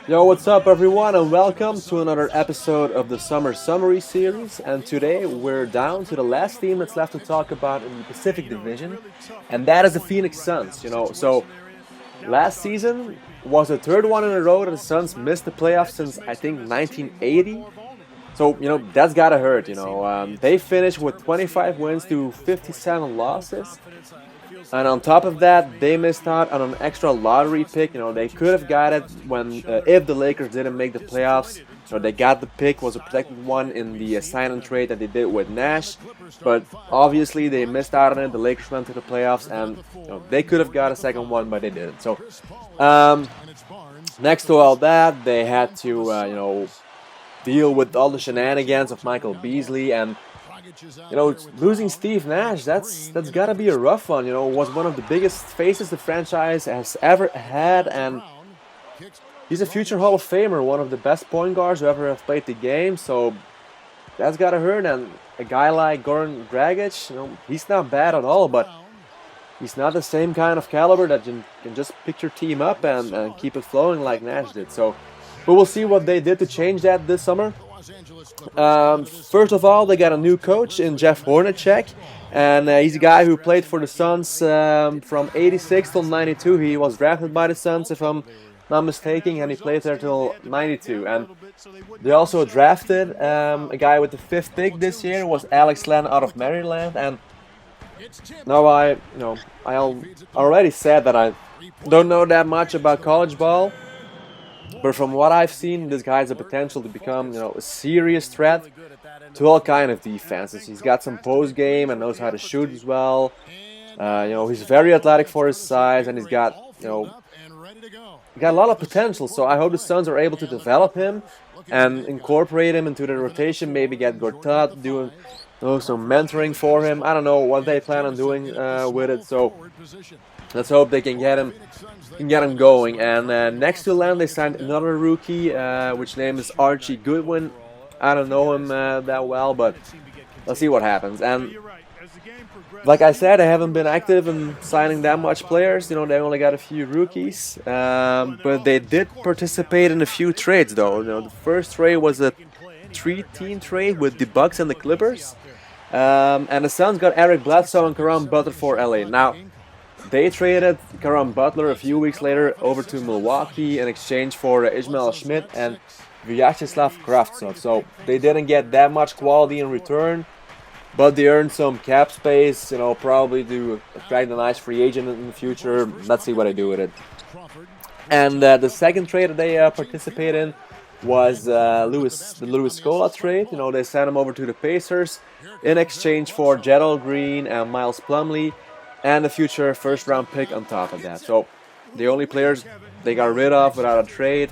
Yo, what's up, everyone, and welcome to another episode of the Summer Summary Series. And today we're down to the last team that's left to talk about in the Pacific Division, and that is the Phoenix Suns. So last season was the third one in a row that the Suns missed the playoffs since I think 1980. So that's gotta hurt. They finished with 25 wins to 57 losses. And on top of that, they missed out on an extra lottery pick. They could have got it when if the Lakers didn't make the playoffs. They got the pick, was a protected one in the sign and trade that they did with Nash. But obviously they missed out on it. The Lakers went to the playoffs, and they could have got a second one, but they didn't. So next to all that, they had to deal with all the shenanigans of Michael Beasley and. Losing Steve Nash, that's gotta be a rough one. Was one of the biggest faces the franchise has ever had, and he's a future Hall of Famer, one of the best point guards who ever have played the game. So that's gotta hurt. And a guy like Goran Dragic, he's not bad at all, but he's not the same kind of caliber that you can just pick your team up and keep it flowing like Nash did. So, but we'll see what they did to change that this summer. First of all, they got a new coach in Jeff Hornacek, and he's a guy who played for the Suns from 86 till 92. He was drafted by the Suns, if I'm not mistaken, and he played there till 92. And they also drafted a guy with the 5th pick this year, was Alex Len out of Maryland. And now I already said that I don't know that much about college ball. But from what I've seen, this guy has the potential to become, a serious threat to all kind of defenses. He's got some post game and knows how to shoot as well. He's very athletic for his size, and he's got, got a lot of potential. So I hope the Suns are able to develop him and incorporate him into the rotation. Maybe get Gortat doing some mentoring for him. I don't know what they plan on doing with it. So let's hope they can get him going. And next to Len, they signed another rookie, which name is Archie Goodwin. I don't know him that well, but let's see what happens. And like I said, they haven't been active in signing that much players. They only got a few rookies, but they did participate in a few trades, though. The first trade was a 3-team trade with the Bucks and the Clippers, and the Suns got Eric Bledsoe and Caron Butler for LA. Now, they traded Caron Butler a few weeks later over to Milwaukee in exchange for Ismail Schmidt and Vyacheslav Kravtsov. So they didn't get that much quality in return, but they earned some cap space, probably to attract a nice free agent in the future. Let's see what they do with it. And the second trade that they participated in was the Louis Scola trade. They sent him over to the Pacers in exchange for Gerald Green and Miles Plumlee, and a future first-round pick on top of that. So the only players they got rid of without a trade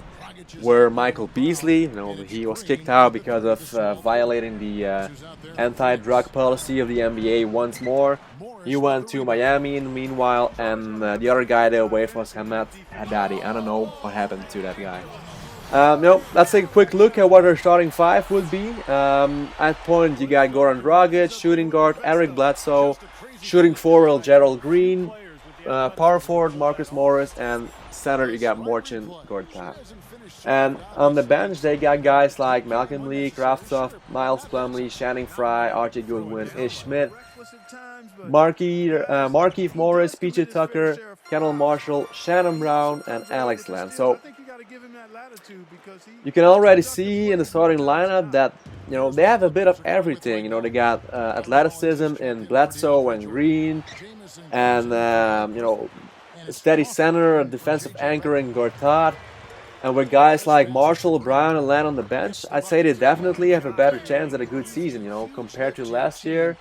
were Michael Beasley. He was kicked out because of violating the anti-drug policy of the NBA once more. He went to Miami in the meanwhile, and the other guy they waived was Hamed Haddadi. I don't know what happened to that guy. Let's take a quick look at what their starting five would be. At point, you got Goran Dragic, shooting guard Eric Bledsoe, shooting forward Gerald Green, power forward Marcus Morris, and center you got Morchin Gortat. And on the bench they got guys like Malcolm Lee, Kravtsov, Miles Plumlee, Channing Frye, Archie Goodwin, Ish Schmidt, Markieff Morris, PJ Tucker, Kendall Marshall, Shannon Brown, and Alex Len. So you can already see in the starting lineup that they have a bit of everything. They got athleticism in Bledsoe and Green, and a steady center, a defensive anchor in Gortat. And with guys like Marshall, Brown, and Len on the bench, I'd say they definitely have a better chance at a good season, compared to last year.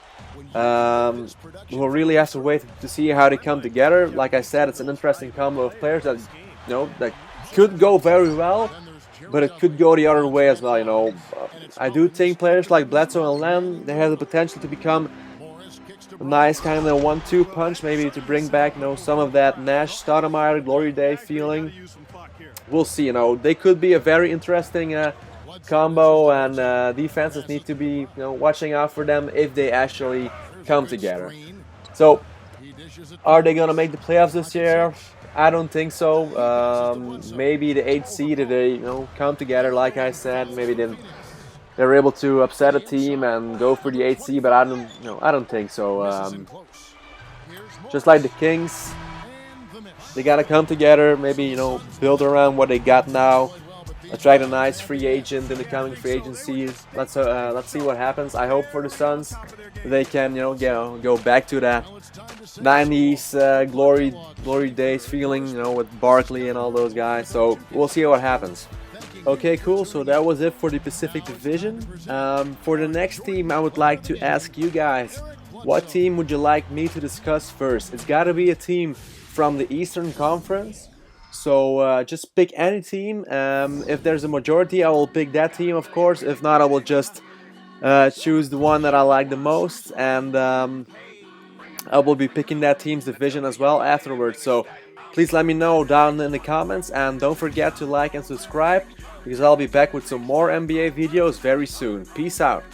We'll really have to wait to see how they come together. Like I said, it's an interesting combo of players that, that could go very well, but it could go the other way as well. I do think players like Bledsoe and Len, they have the potential to become a nice kind of 1-2 punch, maybe to bring back, some of that Nash, Stoudemire, Glory Day feeling. We'll see. They could be a very interesting combo, and defenses need to be watching out for them if they actually come together. So Are they gonna make the playoffs this year? I don't think so. Maybe the 8th seed, if they come together, like I said, maybe they're able to upset a team and go for the 8th seed, but I don't think so. Just like the Kings, they gotta come together, maybe build around what they got now, attract a nice free agent in the coming free agency. Let's see what happens. I hope for the Suns they can go back to that 90s glory days feeling, with Barkley and all those guys. So we'll see what happens. Okay, cool. So that was it for the Pacific Division. For the next team, I would like to ask you guys, what team would you like me to discuss first? It's got to be a team from the Eastern Conference. So just pick any team. If there's a majority, I will pick that team, of course. If not, I will just choose the one that I like the most, and I will be picking that team's division as well afterwards. So please let me know down in the comments, and don't forget to like and subscribe, because I'll be back with some more NBA videos very soon. Peace out.